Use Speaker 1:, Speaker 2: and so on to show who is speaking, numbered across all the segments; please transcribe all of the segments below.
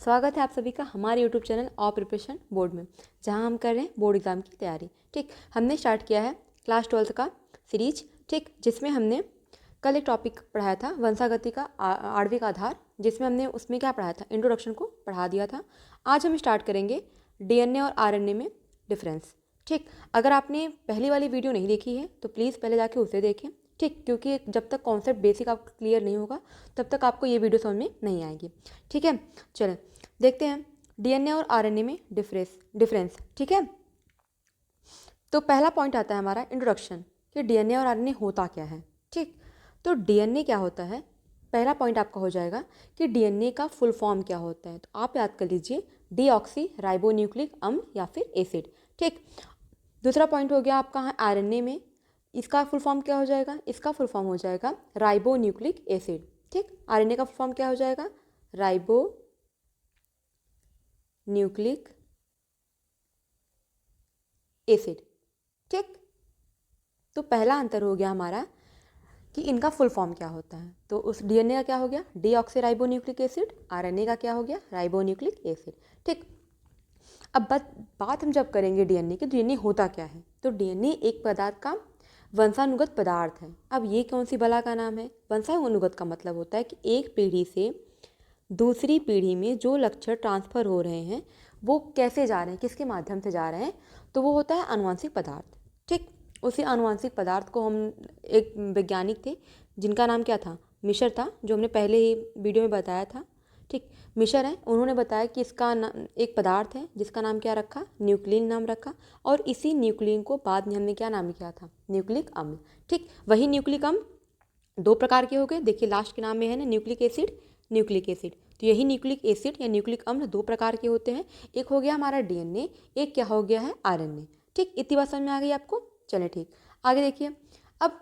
Speaker 1: स्वागत है आप सभी का हमारे यूट्यूब चैनल और प्रिपरेशन बोर्ड में, जहां हम कर रहे हैं बोर्ड एग्ज़ाम की तैयारी। ठीक, हमने स्टार्ट किया है क्लास 12th का सीरीज, ठीक, जिसमें हमने कल एक टॉपिक पढ़ाया था वंशागति का आणविक आधार, जिसमें हमने उसमें क्या पढ़ाया था, इंट्रोडक्शन को पढ़ा दिया था। आज हम स्टार्ट करेंगे डीएनए और आरएनए में डिफरेंस। ठीक, अगर आपने पहली वाली वीडियो नहीं देखी है तो प्लीज़ पहले जाके उसे देखें। ठीक, क्योंकि जब तक कॉन्सेप्ट बेसिक आपका क्लियर नहीं होगा तब तक आपको ये वीडियो समझ में नहीं आएगी। ठीक है, चलें देखते हैं डीएनए और आरएनए में डिफरेंस। ठीक है, तो पहला पॉइंट आता है हमारा इंट्रोडक्शन कि डीएनए और आरएनए होता क्या है। ठीक, तो डीएनए क्या होता है, पहला पॉइंट आपका हो जाएगा कि डीएनए का फुल फॉर्म क्या होता है। तो आप याद कर लीजिए डीऑक्सी राइबोन्यूक्लिक अम्ल या फिर एसिड। ठीक, दूसरा पॉइंट हो गया आपका आरएनए में, इसका फुल फॉर्म क्या हो जाएगा, इसका फुल फॉर्म हो जाएगा राइबोन्यूक्लिक एसिड। ठीक, आरएनए का फुल फॉर्म क्या हो जाएगा, राइबो न्यूक्लिक एसिड। ठीक, तो पहला अंतर हो गया हमारा कि इनका फुल फॉर्म क्या होता है। तो उस डीएनए का क्या हो गया, डीऑक्सीराइबोन्यूक्लिक एसिड, आरएनए का क्या हो गया, राइबोन्यूक्लिक एसिड। ठीक, अब बात हम जब करेंगे डीएनए की, डीएनए होता क्या है, तो डीएनए एक पदार्थ का वंशानुगत पदार्थ है। अब ये कौन सी बला का नाम है, वंशानुगत का मतलब होता है कि एक पीढ़ी से दूसरी पीढ़ी में जो लक्षण ट्रांसफ़र हो रहे हैं वो कैसे जा रहे हैं, किसके माध्यम से जा रहे हैं, तो वो होता है आनुवंशिक पदार्थ। ठीक, उसी आनुवंशिक पदार्थ को हम, एक वैज्ञानिक थे जिनका नाम क्या था, मिशर था, जो हमने पहले ही वीडियो में बताया था। ठीक, मिशर है, उन्होंने बताया कि इसका एक पदार्थ है जिसका नाम क्या रखा, न्यूक्लिन नाम रखा, और इसी न्यूक्लिन को बाद में हमने क्या नाम किया था, न्यूक्लिक अम्ल। ठीक, वही न्यूक्लिक अम्ल दो प्रकार के हो गए, देखिए लास्ट के नाम में है ना न्यूक्लिक एसिड, न्यूक्लिक एसिड। तो यही न्यूक्लिक एसिड या न्यूक्लिक अम्ल दो प्रकार के होते हैं, एक हो गया हमारा डीएनए, एक क्या हो गया है आरएनए। ठीक, इतनी बात समझ में आ गई आपको। चलें ठीक, आगे देखिए। अब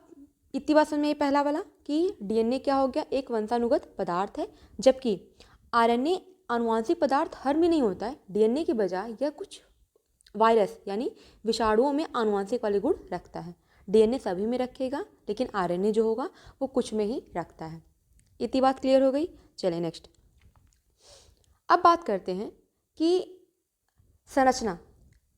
Speaker 1: इतनी बात समझ में आई पहला वाला कि डीएनए क्या हो गया, एक वंशानुगत पदार्थ है, जबकि आरएनए आनुवांशिक पदार्थ हर में नहीं होता है। डीएनए की बजाय यह कुछ वायरस यानी विषाणुओं में आनुवांशिक वाले गुण रखता है। डीएनए सभी में रखेगा, लेकिन आरएनए जो होगा वो कुछ में ही रखता है। इतनी बात क्लियर हो गई। चलें नेक्स्ट, अब बात करते हैं कि संरचना,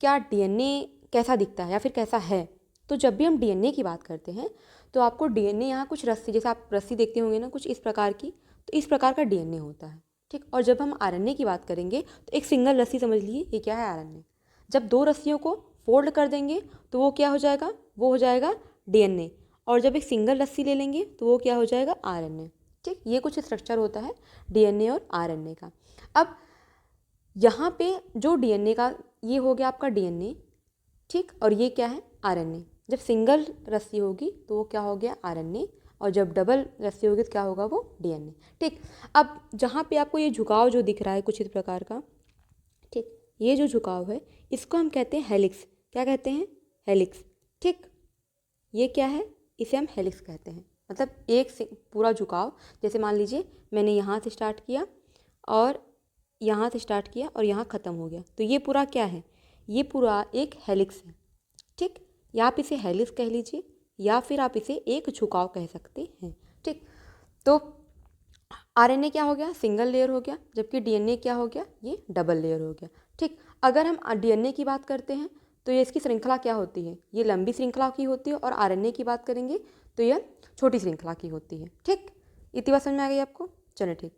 Speaker 1: क्या डीएनए कैसा दिखता है या फिर कैसा है। तो जब भी हम डीएनए की बात करते हैं तो आपको डीएनए यहाँ कुछ रस्सी, जैसे आप रस्सी देखते होंगे ना कुछ इस प्रकार की, तो इस प्रकार का डीएनए होता है। ठीक, और जब हम आरएनए की बात करेंगे तो एक सिंगल रस्सी समझ लीजिए, ये क्या है, आरएनए। जब दो रस्सियों को फोल्ड कर देंगे तो वो क्या हो जाएगा, वो हो जाएगा डीएनए, और जब एक सिंगल रस्सी ले लेंगे तो वो क्या हो जाएगा, आरएनए। ठीक, ये कुछ स्ट्रक्चर होता है डीएनए और आरएनए का। अब यहाँ पे जो डीएनए का, ये हो गया आपका डीएनए, ठीक, और ये क्या है, आरएनए। जब सिंगल रस्सी होगी तो वो क्या हो गया, आरएनए, और जब डबल रस्सी होगी तो क्या होगा, वो डीएनए। ठीक, अब जहाँ पे आपको ये झुकाव जो दिख रहा है कुछ इस प्रकार का, ठीक, ये जो झुकाव है इसको हम कहते हैं हेलिक्स। क्या कहते हैं, हेलिक्स। ठीक, ये क्या है, इसे हम हेलिक्स कहते हैं। मतलब एक पूरा झुकाव, जैसे मान लीजिए मैंने यहाँ से स्टार्ट किया और यहाँ से स्टार्ट किया और यहाँ ख़त्म हो गया, तो ये पूरा क्या है, ये पूरा एक हेलिक्स है। ठीक, या आप इसे हेलिक्स कह लीजिए या फिर आप इसे एक झुकाव कह सकते हैं। ठीक, तो आरएनए क्या हो गया, सिंगल लेयर हो गया, जबकि डीएनए क्या हो गया, ये डबल लेयर हो गया। ठीक, अगर हम डीएनए की बात करते हैं तो ये इसकी श्रृंखला क्या होती है, ये लंबी श्रृंखला की होती है, और आरएनए की बात करेंगे तो यह छोटी श्रृंखला की होती है। ठीक, इतनी बात समझ में आ गई आपको। चलो ठीक,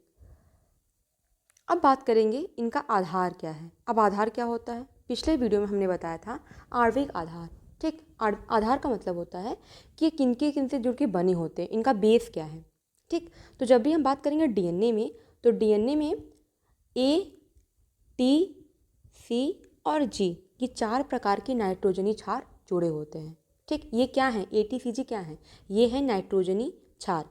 Speaker 1: अब बात करेंगे इनका आधार क्या है। अब आधार क्या होता है, पिछले वीडियो में हमने बताया था आणविक आधार। ठीक, आधार का मतलब होता है कि किन से जुड़ के बने होते हैं, इनका बेस क्या है। ठीक, तो जब भी हम बात करेंगे डीएनए में, तो डीएनए में ए, टी, सी और जी, ये चार प्रकार की नाइट्रोजनी क्षार जुड़े होते हैं। ठीक, ये क्या है, ए, टी, सी, जी क्या है, ये है नाइट्रोजनी क्षार,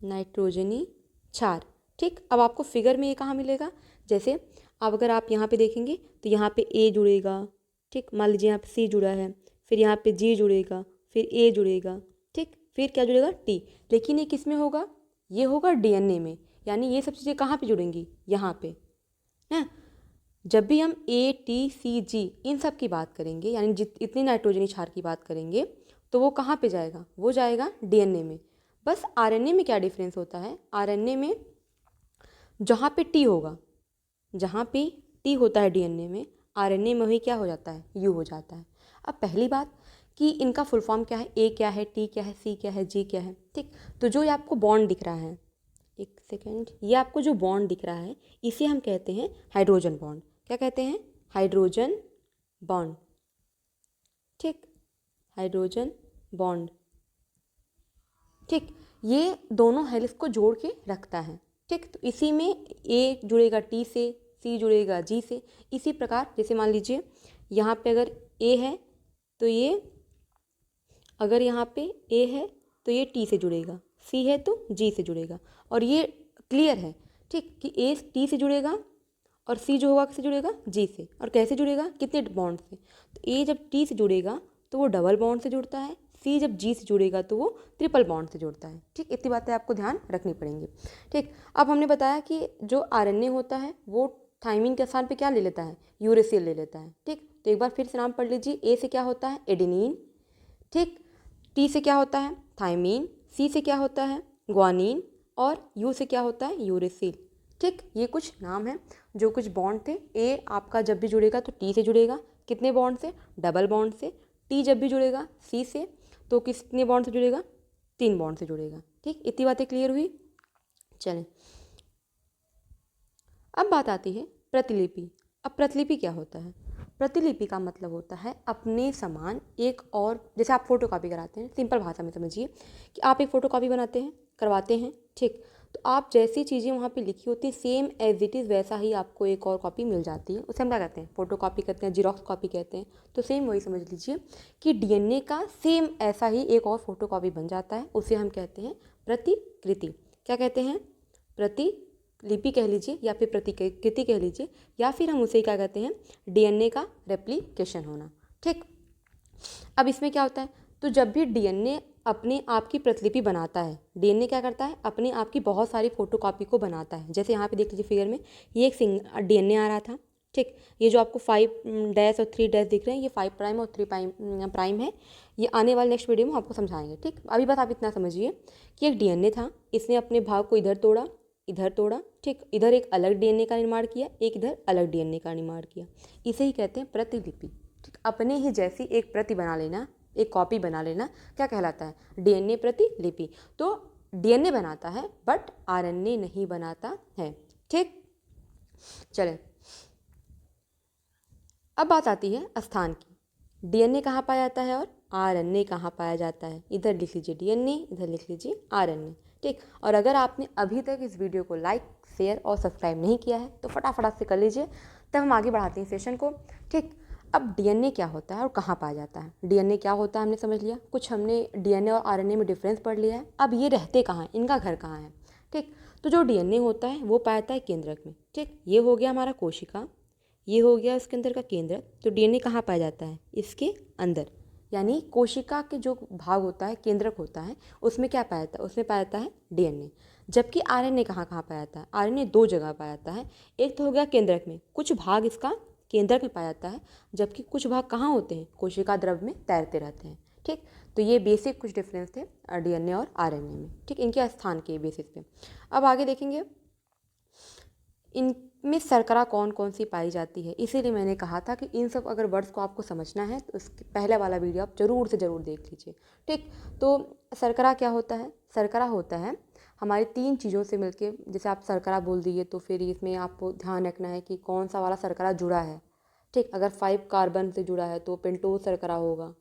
Speaker 1: नाइट्रोजनी क्षार। ठीक, अब आपको फिगर में ये कहाँ मिलेगा, जैसे अब अगर आप यहाँ पे देखेंगे तो यहाँ पे ए जुड़ेगा। ठीक, मान लीजिए यहाँ पे सी जुड़ा है, फिर यहाँ पे जी जुड़ेगा, फिर ए जुड़ेगा। ठीक, फिर क्या जुड़ेगा, टी। लेकिन ये किस में होगा, ये होगा डीएनए में, यानी ये सब चीज़ें कहाँ पे जुड़ेंगी, यहाँ पे है। जब भी हम ए, टी, सी, जी इन सब की बात करेंगे, यानी इतनी नाइट्रोजनी क्षार की बात करेंगे, तो वो कहाँ पे जाएगा, वो जाएगा डीएनए में। बस आरएनए में क्या डिफरेंस होता है, आरएनए में जहाँ पे टी होगा, जहाँ पे टी होता है डीएनए में, आरएनए में वही क्या हो जाता है, यू हो जाता है। अब पहली बात कि इनका फुल फॉर्म क्या है, ए क्या है, टी क्या है, सी क्या है, जी क्या है। ठीक, तो जो ये आपको बॉन्ड दिख रहा है, एक सेकेंड, ये आपको जो बॉन्ड दिख रहा है इसे हम कहते हैं हाइड्रोजन बॉन्ड। क्या कहते हैं, हाइड्रोजन बॉन्ड। ठीक, हाइड्रोजन बॉन्ड। ठीक, ये दोनों हेलिक्स को जोड़ के रखता है। ठीक, तो इसी में ए जुड़ेगा टी से, सी जुड़ेगा जी से। इसी प्रकार जैसे मान लीजिए यहाँ पे अगर ए है तो ये, अगर यहाँ पे ए है तो ये टी से जुड़ेगा, सी है तो जी से जुड़ेगा। और ये क्लियर है, ठीक, कि ए टी से जुड़ेगा और सी जो होगा किससे जुड़ेगा, जी से। और कैसे जुड़ेगा, कितने बॉन्ड से। तो ए जब टी से जुड़ेगा तो वो डबल बॉन्ड से जुड़ता है, सी जब जी से जुड़ेगा तो वो ट्रिपल बॉन्ड से जुड़ता है। ठीक, इतनी बातें आपको ध्यान रखनी पड़ेंगी। ठीक, अब हमने बताया कि जो आरएनए होता है वो थाइमिन के स्थान पे क्या ले लेता है, यूरेसिल ले लेता है। ठीक, तो एक बार फिर से नाम पढ़ लीजिए। ए से क्या होता है, एडेनिन। ठीक, टी से क्या होता है, थाइमीन। सी से क्या होता है, ग्वानिन। और यू से क्या होता है, यूरेसिल। ठीक, ये कुछ नाम हैं जो कुछ बॉन्ड थे। ए आपका जब भी जुड़ेगा तो टी से जुड़ेगा, कितने बॉन्ड से, डबल बॉन्ड से। टी जब भी जुड़ेगा सी से तो कितने बॉन्ड से जुड़ेगा, 3 बॉन्ड से जुड़ेगा। ठीक, इतनी बातें क्लियर हुई। चलें, अब बात आती है प्रतिलिपि। अब प्रतिलिपि क्या होता है, प्रतिलिपि का मतलब होता है अपने समान एक और, जैसे आप फोटो कॉपी कराते हैं, सिंपल भाषा में समझिए कि आप एक फ़ोटो कॉपी बनाते हैं, करवाते हैं। ठीक, तो आप जैसी चीज़ें वहाँ पे लिखी होती है सेम एज इट इज़ वैसा ही आपको एक और कॉपी मिल जाती है। उसे हम क्या कहते हैं, फ़ोटो कॉपी कहते हैं, जीरोक्स कॉपी कहते हैं। तो सेम वही समझ लीजिए कि डीएनए का सेम ऐसा ही एक और फोटो कॉपी बन जाता है, उसे हम कहते हैं प्रतिकृति। क्या कहते हैं, प्रतिलिपि कह लीजिए या फिर प्रतिकृति कह लीजिए, या फिर हम उसे क्या कहते हैं, डीएनए का रेप्लिकेशन होना। ठीक, अब इसमें क्या होता है, तो जब भी डीएनए अपने आप की प्रतिलिपि बनाता है, डीएनए क्या करता है, अपने आप की बहुत सारी फोटोकॉपी को बनाता है। जैसे यहाँ पे देख लीजिए फिगर में, ये एक डीएनए आ रहा था। ठीक, ये जो आपको 5 डैश और 3 डैश दिख रहे हैं, ये 5 प्राइम और 3 प्राइम है। ये आने वाले नेक्स्ट वीडियो में आपको समझाएंगे। ठीक, अभी बस आप इतना समझिए कि एक डीएनए था, इसने अपने भाग को इधर तोड़ा, इधर तोड़ा। ठीक, इधर एक अलग डीएनए का निर्माण किया, एक इधर अलग डीएनए का निर्माण किया। इसे ही कहते हैं प्रतिलिपि। ठीक, अपने ही जैसी एक प्रति बना लेना, एक कॉपी बना लेना, क्या कहलाता है, डीएनए प्रतिलिपि। तो डीएनए बनाता है बट आरएनए नहीं बनाता है। ठीक, चलें, अब बात आती है स्थान की। डीएनए कहाँ पाया जाता है और आरएनए कहाँ पाया जाता है। इधर लिख लीजिए डीएनए, इधर लिख लीजिए आरएनए। ठीक, और अगर आपने अभी तक इस वीडियो को लाइक, शेयर और सब्सक्राइब नहीं किया है तो फटाफट से कर लीजिए, तब हम आगे बढ़ाते हैं सेशन को। ठीक, अब डीएनए क्या होता है और कहाँ पाया जाता है। डीएनए क्या होता है हमने समझ लिया, कुछ हमने डीएनए और आरएनए में डिफरेंस पढ़ लिया है। अब ये रहते कहाँ हैं, इनका घर कहाँ है। ठीक, तो जो डीएनए होता है वो पाया जाता है केंद्रक में। ठीक, ये हो गया हमारा कोशिका, ये हो गया उसके अंदर का केंद्र। तो डीएनए कहाँ पाया जाता है, इसके अंदर, यानी कोशिका के जो भाग होता है, केंद्रक होता है, उसमें क्या पाया जाता है, उसमें पाया जाता है डीएनए। जबकि आरएनए कहाँ कहाँ पाया जाता है, आरएनए 2 जगह पाया जाता है। एक तो हो गया केंद्रक में, कुछ भाग इसका केंद्रक में पाया जाता है, जबकि कुछ भाग कहाँ होते हैं, कोशिका द्रव में तैरते रहते हैं। ठीक, तो ये बेसिक कुछ डिफरेंस थे डीएनए और आरएनए में। ठीक, इनके स्थान के बेसिस पे। अब आगे देखेंगे इनमें शर्करा कौन कौन सी पाई जाती है। इसीलिए मैंने कहा था कि इन सब अगर वर्ड्स को आपको समझना है तो उसके पहले वाला वीडियो आप ज़रूर से ज़रूर देख लीजिए। ठीक, तो शर्करा क्या होता है, शर्करा होता है हमारी 3 चीज़ों से मिलके, जैसे आप शर्करा बोल दिए तो फिर इसमें आपको ध्यान रखना है कि कौन सा वाला शर्करा जुड़ा है। ठीक, अगर 5 कार्बन से जुड़ा है तो पेंटोज शर्करा होगा।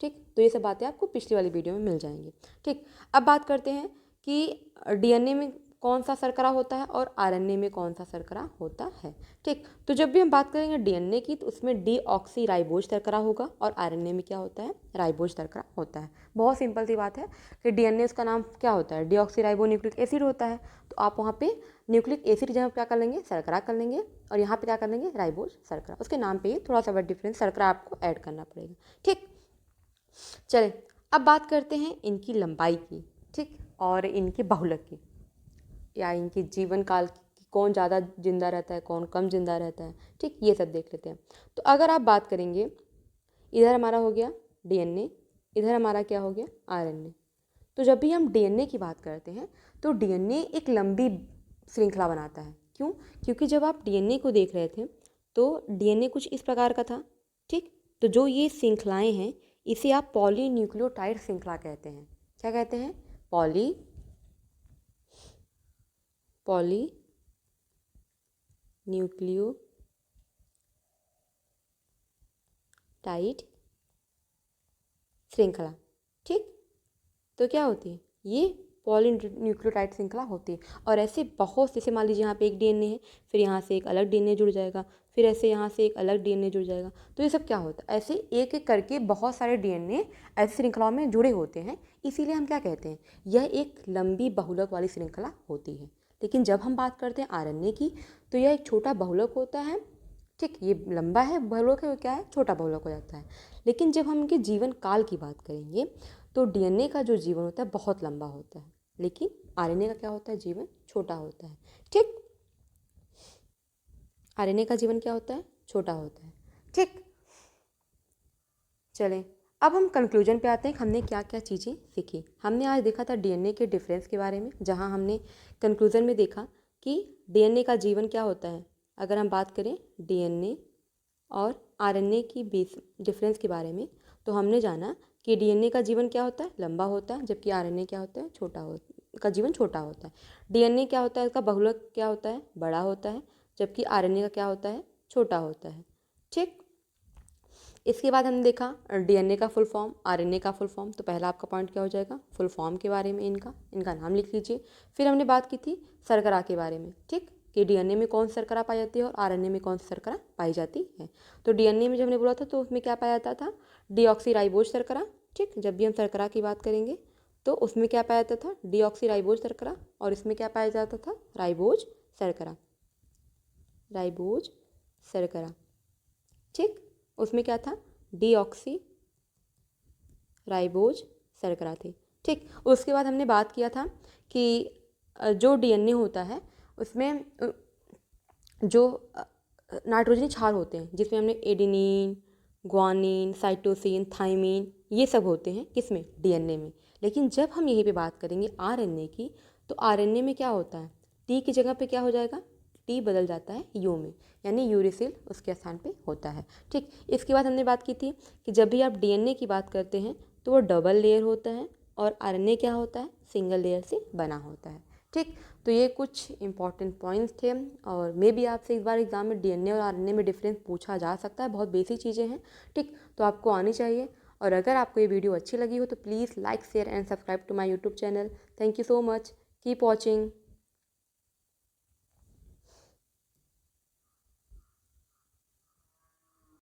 Speaker 1: ठीक, तो ये सब बातें आपको पिछली वाली वीडियो में मिल जाएंगी। ठीक, अब बात करते हैं कि डीएनए में कौन सा शर्करा होता है और आरएनए में कौन सा शर्करा होता है। ठीक, तो जब भी हम बात करेंगे डीएनए की तो उसमें डीऑक्सीराइबोज शर्करा होगा और आरएनए में क्या होता है, राइबोज शर्करा होता है। बहुत सिंपल सी बात है कि डीएनए उसका नाम क्या होता है, डीऑक्सीराइबो न्यूक्लिक एसिड होता है। तो आप वहाँ पे न्यूक्लिक एसिड जब क्या कर लेंगे, शर्करा कर लेंगे, और यहाँ पे क्या कर लेंगे, राइबोज शर्करा। उसके नाम पे ही थोड़ा सा बड़ा डिफरेंस, शर्करा आपको ऐड करना पड़ेगा। ठीक, चलें, अब बात करते हैं इनकी लंबाई की। ठीक, और इनके बहुलक की, या इनके जीवन काल की, कौन ज़्यादा जिंदा रहता है, कौन कम जिंदा रहता है। ठीक, ये सब देख लेते हैं। तो अगर आप बात करेंगे, इधर हमारा हो गया डीएनए, इधर हमारा क्या हो गया, आरएनए। तो जब भी हम डीएनए की बात करते हैं तो डीएनए एक लंबी श्रृंखला बनाता है। क्यों? क्योंकि जब आप डीएनए को देख रहे थे तो डीएनए कुछ इस प्रकार का था, ठीक। तो जो ये श्रृंखलाएं हैं इसे आप पॉलीन्यूक्लियोटाइड श्रृंखला कहते हैं। क्या कहते हैं? पॉलीन्यूक्लियोटाइड श्रृंखला, ठीक। तो क्या होती है? ये पॉलीन्यूक्लियोटाइड श्रृंखला होती है। और ऐसे बहुत, जैसे मान लीजिए यहाँ पे एक डीएनए है, फिर यहाँ से एक अलग डीएनए जुड़ जाएगा, फिर ऐसे यहाँ से एक अलग डीएनए जुड़ जाएगा। तो ये सब क्या होता है? ऐसे एक एक करके बहुत सारे डीएनए ऐसी श्रृंखलाओं में जुड़े होते हैं। इसीलिए हम क्या कहते हैं? यह एक लंबी बहुलक वाली श्रृंखला होती है। लेकिन जब हम बात करते हैं आरएनए की, तो यह एक छोटा बहुलक होता है, ठीक। ये लंबा है, बहुलक है, क्या है? छोटा बहुलक हो जाता है। लेकिन जब हम इनके जीवन काल की बात करेंगे तो डीएनए का जो जीवन होता है बहुत लंबा होता है, लेकिन आरएनए का क्या होता है? जीवन छोटा होता है, ठीक। आरएनए का जीवन क्या होता है? छोटा होता है, ठीक। चलें, अब हम कंक्लूजन पे आते हैं कि हमने क्या क्या चीज़ें सीखी। हमने आज देखा था डीएनए के डिफरेंस के बारे में, जहाँ हमने कंक्लूजन में देखा कि डीएनए का जीवन क्या होता है। अगर हम बात करें डीएनए और आरएनए की बेस डिफरेंस के बारे में, तो हमने जाना कि डीएनए का जीवन क्या होता है? लंबा होता है, जबकि आरएनए क्या होता है? का जीवन छोटा होता है। डीएनए क्या होता है? इसका बहुलक क्या होता है? बड़ा होता है, जबकि आरएनए का क्या होता है? छोटा होता है, ठीक। इसके बाद हमने देखा डीएनए का फुल फॉर्म, आरएनए का फुल फॉर्म। तो पहला आपका पॉइंट क्या हो जाएगा? फुल फॉर्म के बारे में, इनका नाम लिख लीजिए। फिर हमने बात की थी शर्करा के बारे में, ठीक, कि डीएनए में कौन सी शर्करा पाई जाती है और आरएनए में कौन सी शर्करा पाई जाती है। तो डीएनए में जब हमने बोला था तो उसमें क्या पाया जाता था? डीऑक्सीराइबोज शर्करा, ठीक। जब भी हम शर्करा की बात करेंगे तो उसमें क्या पाया जाता था? डीऑक्सीराइबोज शर्करा। और इसमें क्या पाया जाता था? राइबोज शर्करा, ठीक। उसमें क्या था? डीऑक्सी राइबोज शर्करा थी, ठीक। उसके बाद हमने बात किया था कि जो डीएनए होता है उसमें जो नाइट्रोजनी क्षार होते हैं, जिसमें हमने एडेनिन, ग्वानिन, साइटोसिन, थाइमिन, ये सब होते हैं किसमें? डीएनए में। लेकिन जब हम यहीं पे बात करेंगे आरएनए की, तो आरएनए में क्या होता है? टी की जगह पे क्या हो जाएगा? टी बदल जाता है यू में, यानी यूरिसिल उसके स्थान पे होता है, ठीक। इसके बाद हमने बात की थी कि जब भी आप डीएनए की बात करते हैं तो वो डबल लेयर होता है और आरएनए क्या होता है? सिंगल लेयर से बना होता है, ठीक। तो ये कुछ इंपॉर्टेंट पॉइंट्स थे, और मे भी आपसे इस बार एग्जाम में डीएनए और आरएनए में डिफरेंस पूछा जा सकता है। बहुत बेसिक चीज़ें हैं, ठीक। तो आपको आनी चाहिए। और अगर आपको ये वीडियो अच्छी लगी हो तो please like, share and subscribe to my YouTube channel. Thank you so much, keep watching.